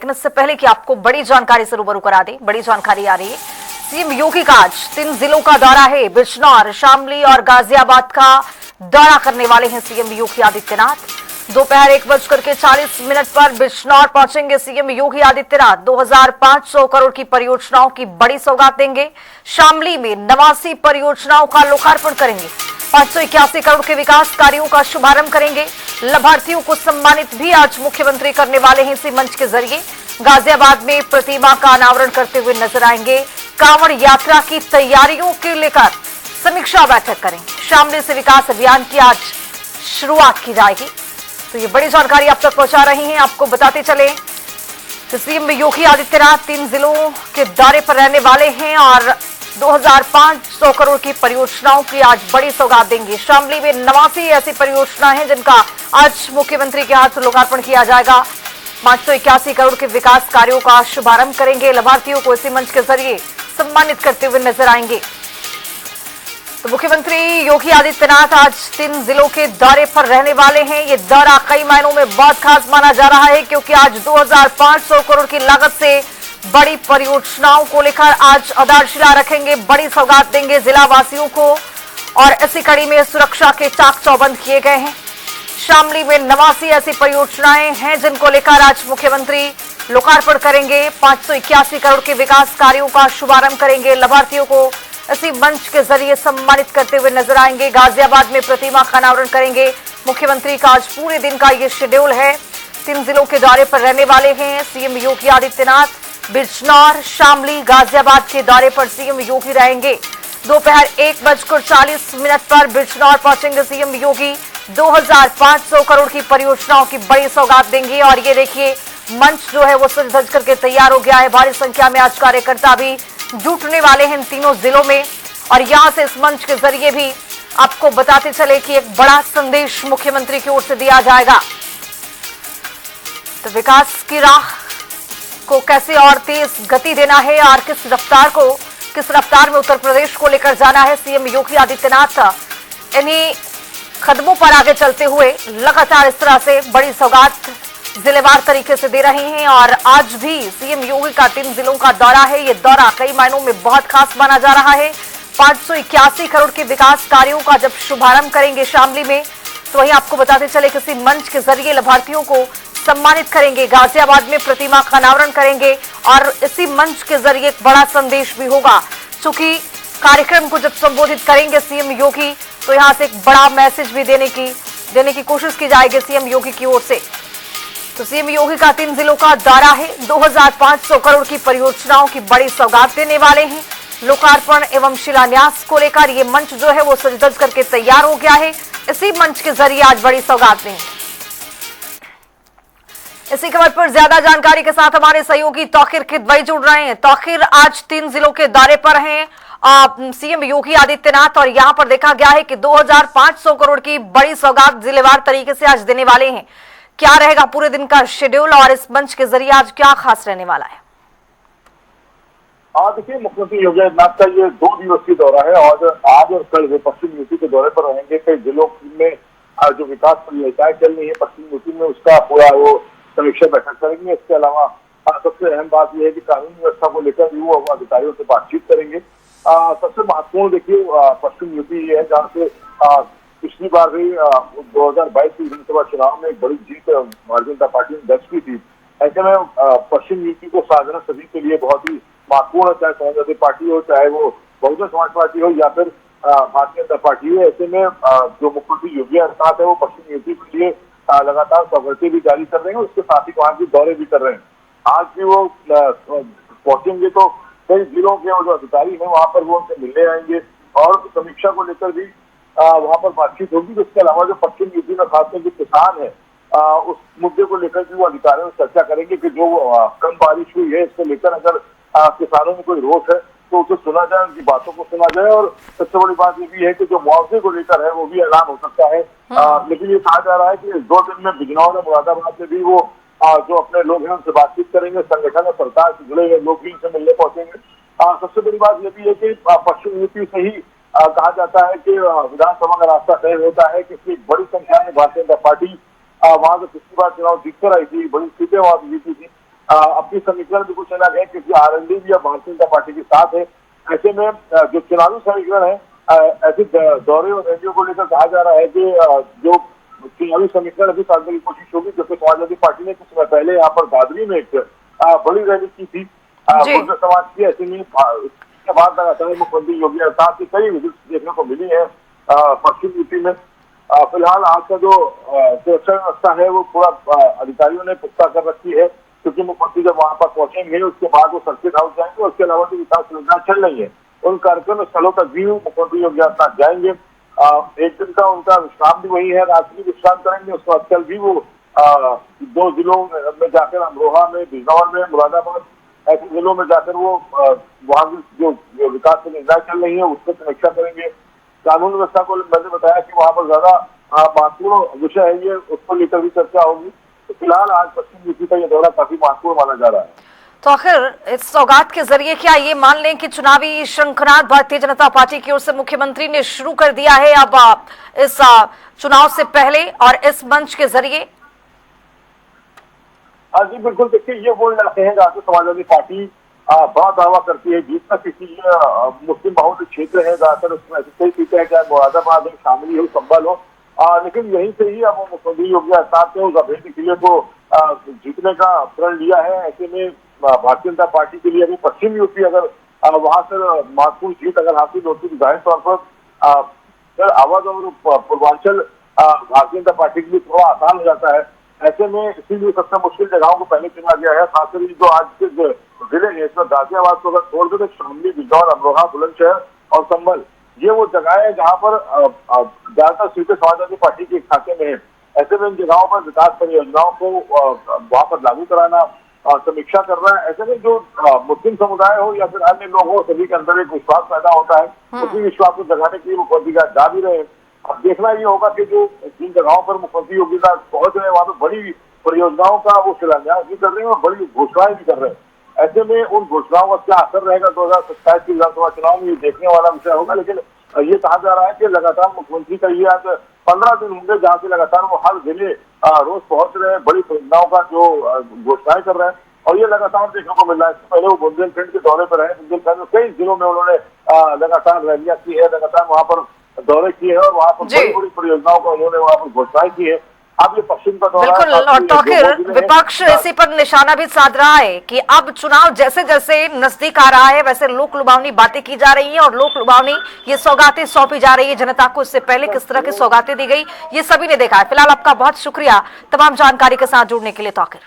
लेकिन इससे पहले कि आपको बड़ी जानकारी से रूबरू करा दें, बड़ी जानकारी आ रही है। सीएम योगी का आज 3 जिलों का दौरा है। बिजनौर, शामली और गाजियाबाद का दौरा करने वाले हैं सीएम योगी आदित्यनाथ। दोपहर 1:40 पर बिजनौर पहुंचेंगे सीएम योगी आदित्यनाथ। 2500 करोड़ की परियोजनाओं की बड़ी सौगात देंगे। शामली में 89 परियोजनाओं का लोकार्पण करेंगे। 581 करोड़ के विकास कार्यों का शुभारंभ करेंगे। लाभार्थियों को सम्मानित भी आज मुख्यमंत्री करने वाले हैं इसी मंच के जरिए। गाजियाबाद में प्रतिमा का अनावरण करते हुए नजर आएंगे। कांवड़ यात्रा की तैयारियों के लेकर समीक्षा बैठक करेंगे। शामली से विकास अभियान की आज शुरुआत की जाएगी। तो ये बड़ी जानकारी आप तक पहुंचा रही हैं। आपको बताते चले कि सीएम योगी आदित्यनाथ 3 जिलों के दौरे पर रहने वाले हैं और 2500 करोड़ की परियोजनाओं की आज बड़ी सौगात देंगे। शामली में 89 ऐसी परियोजनाएं हैं जिनका आज मुख्यमंत्री के हाथ लोकार्पण किया जाएगा। 581 करोड़ के विकास कार्यों का शुभारंभ करेंगे। लाभार्थियों को इसी मंच के जरिए सम्मानित करते हुए नजर आएंगे। तो मुख्यमंत्री योगी आदित्यनाथ आज 3 जिलों के दौरे पर रहने वाले हैं। ये दौरा कई मायनों में बहुत खास माना जा रहा है क्योंकि आज 2500 करोड़ की लागत से बड़ी परियोजनाओं को लेकर आज आधारशिला रखेंगे, बड़ी सौगात देंगे जिला वासियों को। और इसी कड़ी में सुरक्षा के चाक चौबंद किए गए हैं। शामली में 89 ऐसी परियोजनाएं हैं जिनको लेकर आज मुख्यमंत्री लोकार्पण करेंगे। 581 करोड़ के विकास कार्यों का शुभारंभ करेंगे। लाभार्थियों को इसी मंच के जरिए सम्मानित करते हुए नजर आएंगे। गाजियाबाद में प्रतिमा का अनावरण करेंगे। मुख्यमंत्री का आज पूरे दिन का ये शेड्यूल है। 3 जिलों के दौरे पर रहने वाले हैं सीएम योगी आदित्यनाथ। बिजनौर, शामली, गाजियाबाद के दौरे पर सीएम योगी रहेंगे। दोपहर 1:40 पर बिजनौर पहुंचेंगे सीएम योगी। 2500 करोड़ की परियोजनाओं की बड़ी सौगात देंगे। और ये देखिए मंच जो है वो सज धज करके तैयार हो गया है। भारी संख्या में आज कार्यकर्ता भी जुटने वाले हैं इन तीनों जिलों में। और यहां से इस मंच के जरिए भी आपको बताते चले कि एक बड़ा संदेश मुख्यमंत्री की ओर से दिया जाएगा। तो विकास की राह को कैसे और तेज गति देना है और किस रफ्तार में उत्तर प्रदेश को लेकर जाना है, सीएम योगी आदित्यनाथ इन्हीं कदमों पर आगे चलते हुए लगातार इस तरह से बड़ी सौगात जिलेवार तरीके से दे रहे हैं। और आज भी सीएम योगी का 3 जिलों का दौरा है। ये दौरा कई मायनों में बहुत खास माना जा रहा है। 581 करोड़ के विकास कार्यों का जब शुभारंभ करेंगे शामली में, तो वहीं आपको बताते चले किसी मंच के जरिए लाभार्थियों को सम्मानित करेंगे। गाजियाबाद में प्रतिमा का अनावरण करेंगे और इसी मंच के जरिए एक बड़ा संदेश भी होगा। चूंकि कार्यक्रम को जब संबोधित करेंगे सीएम योगी, तो यहां से एक बड़ा मैसेज भी देने की कोशिश की जाएगी सीएम योगी की ओर से। तो सीएम योगी का 3 जिलों का दौरा है। 2500 करोड़ की परियोजनाओं की बड़ी सौगात देने वाले हैं। लोकार्पण एवं शिलान्यास को लेकर ये मंच जो है वो सज धज करके तैयार हो गया है। इसी मंच के जरिए आज बड़ी सौगात देंगे। इसी खबर पर ज्यादा जानकारी के साथ हमारे सहयोगी तौकीर किदवई जुड़ रहे हैं। तौकीर, आज 3 जिलों के दौरे पर हैं सीएम योगी आदित्यनाथ और यहां पर देखा गया है कि 2500 करोड़ की बड़ी सौगात जिलेवार तरीके से आज देने वाले हैं। क्या रहेगा पूरे दिन का शेड्यूल और इस मंच के जरिए आज क्या खास रहने वाला है? देखिए, मुख्यमंत्री योगी आदित्यनाथ का ये 2 दिवसीय दौरा है और आज और कल वे पश्चिम यूपी के दौरे पर रहेंगे। कई जिलों में जो विकास परियोजनाएं चल रही है पश्चिम यूपी में, उसका पूरा वो समीक्षा बैठक करेंगे। इसके अलावा सबसे अहम बात यह है कि कानून व्यवस्था को लेकर भी वो अधिकारियों से बातचीत करेंगे। सबसे महत्वपूर्ण देखिए पश्चिम यूपी ये है जहाँ से पिछली बार भी 2022 की विधानसभा चुनाव में एक बड़ी जीत भारतीय जनता पार्टी ने दर्ज की थी। ऐसे में पश्चिम यूपी को साधना सभी के लिए बहुत ही महत्वपूर्ण है, चाहे समाजवादी पार्टी हो, चाहे वो बहुजन समाज पार्टी हो या फिर भारतीय जनता पार्टी हो। ऐसे में जो मुख्यमंत्री योगी आदित्यनाथ है वो पश्चिम यूपी के लिए लगातार सौगातें भी जारी कर रहे हैं, उसके साथ ही वहां के दौरे भी कर रहे हैं। आज भी वो पहुंचेंगे तो कई जिलों के जो अधिकारी हैं वहां पर वो उनसे मिलने आएंगे और समीक्षा को लेकर भी वहां पर बातचीत होगी। इसके अलावा जो पश्चिम यूपी में खासकर जो किसान है उस मुद्दे को लेकर भी वो अधिकारियों से चर्चा करेंगे कि जो कम बारिश हुई है इसको लेकर अगर किसानों में कोई रोष है तो उसे सुना जाए, उनकी बातों को सुना जाए। और सबसे बड़ी बात ये भी है कि जो मुआवजे को लेकर है वो भी ऐलान हो सकता है। लेकिन ये कहा जा रहा है कि 2 दिन में बिजनौर और मुरादाबाद में भी वो जो अपने लोग हैं उनसे बातचीत करेंगे। संगठन और सरकार से जुड़े हुए लोग भी उनसे मिलने पहुंचेंगे। सबसे बड़ी बात यह भी है कि पश्चिम यूपी से ही कहा जाता है कि विधानसभा का रास्ता तय होता है, क्योंकि बड़ी संख्या में भारतीय जनता पार्टी वहां से पिछली बार चुनाव जीतकर आई थी, बड़ी सीटें वहां जीती थी। अपनी समीकरण भी कुछ अलग है, क्योंकि आरएलडी भी अब भारतीय जनता पार्टी के साथ है। ऐसे में जो चुनावी समीकरण है, ऐसे दौरे और रैलियों को लेकर कहा जा रहा है कि जो चुनावी समीकरण अभी साधने की कोशिश होगी, क्योंकि समाजवादी पार्टी ने कुछ समय पहले यहाँ पर दादरी में एक बड़ी रैली की थी गुर्जर समाज की। ऐसे में इसके बाद लगातार मुख्यमंत्री योगी आदित्यनाथ की कई विजिट देखने को मिली है पश्चिम यूपी में। फिलहाल आज का जो सुरक्षा व्यवस्था है वो पूरा अधिकारियों ने पुख्ता कर रखी है, क्योंकि मुख्यमंत्री जब वहां पर पहुंचेंगे उसके बाद वो सर्किट हाउस जाएंगे। उसके अलावा जो विकास योजनाएं चल रही है उन कार्यक्रम स्थलों तक भी मुख्यमंत्री योगी आदित्यनाथ जाएंगे। एक दिन का उनका विश्राम भी वही है, रात्रि विश्राम करेंगे। उसके बाद कल भी वो 2 जिलों में जाकर, अमरोहा में, बिजनौर में, मुरादाबाद, ऐसे जिलों में जाकर वो वहां की जो विकास योजनाएं चल रही है उसकी समीक्षा करेंगे। कानून व्यवस्था को मैंने बताया कि वहां पर ज्यादा महत्वपूर्ण विषय है ये, उसको लेकर भी चर्चा होगी। तो फिलहाल आज पश्चिम यूपी का ये दौरा काफी महत्वपूर्ण माना जा रहा है। तो आखिर इस सौगात के जरिए क्या ये मान लें कि चुनावी शंखनाद भारतीय जनता पार्टी की ओर से मुख्यमंत्री ने शुरू कर दिया है अब इस चुनाव से पहले और इस मंच के जरिए? जी बिल्कुल, देखिए ये बोल जाते हैं जहाँ से समाजवादी पार्टी बड़ा दावा करती है जीत का, क्योंकि ये मुस्लिम बहुल क्षेत्र है ज्यादातर, उसमें ऐसी कई सीटें हैं, चाहे मुरादाबाद हो, शामली हो, संभल हो, लेकिन यहीं से ही अब मुख्यमंत्री योगी आदित्यनाथ ने उस अभेद्य किले को जीतने का प्रण लिया है। ऐसे में भारतीय जनता पार्टी के लिए अभी पश्चिम यूपी अगर वहां से महत्वपूर्ण जीत अगर हासिल होती तो जाहिर तौर पर अवध और पूर्वांचल भारतीय जनता पार्टी के लिए थोड़ा आसान हो जाता है। ऐसे में इसीलिए सबसे मुश्किल जगहों को पहले चुना गया है। खासकर जो आज के जिले हैं इसमें गाजियाबाद को अगर छोड़ दे तो शामली, बिजनौर, अमरोहा, बुलंदशहर और संभल, ये वो जगह है जहाँ पर ज्यादातर सीटें समाजवादी पार्टी के खाते में है। ऐसे में इन जगहों पर विकास परियोजनाओं को वहां पर लागू कराना, समीक्षा करना, ऐसे में जो मुस्लिम समुदाय हो या फिर अन्य लोग हो, सभी के अंदर एक विश्वास पैदा होता है। उसी विश्वास को जगाने के लिए मुख्यमंत्री का जा भी रहे हैं। अब देखना ये होगा कि जो जिन जगहों पर मुख्यमंत्री योगी पहुंच रहे हैं वहां पर बड़ी परियोजनाओं का वो शिलान्यास भी कर रहे हैं और बड़ी घोषणाएं भी कर रहे हैं। ऐसे में उन घोषणाओं का क्या असर रहेगा 2027 के विधानसभा चुनाव में, ये देखने वाला विषय होगा। लेकिन ये कहा जा रहा है कि लगातार मुख्यमंत्री का ये आज 15 दिन होंगे जहाँ से लगातार वो हर जिले रोज पहुंच रहे हैं, बड़ी परियोजनाओं का जो घोषणाएं कर रहे हैं, और ये लगातार देखने को मिल रहा है। इससे पहले वो बुंदेलखंड के दौरे पर है, बुंदेलखंड में कई जिलों में उन्होंने लगातार रैलियां की है, लगातार वहां पर दौरे किए हैं और वहां पर बड़ी बड़ी परियोजनाओं का उन्होंने वहां पर घोषणाएं की है। अब ये पश्चिम का दौरा बिल्कुल, और तो आखिर विपक्ष इसी पर निशाना भी साध रहा है कि अब चुनाव जैसे जैसे नजदीक आ रहा है वैसे लोक लुभावनी बातें की जा रही है और लोक लुभावनी ये सौगातें सौंपी जा रही है जनता को। इससे पहले किस तरह की सौगातें दी गई ये सभी ने देखा है। फिलहाल आपका बहुत शुक्रिया तमाम जानकारी के साथ जुड़ने के लिए। तो आखिर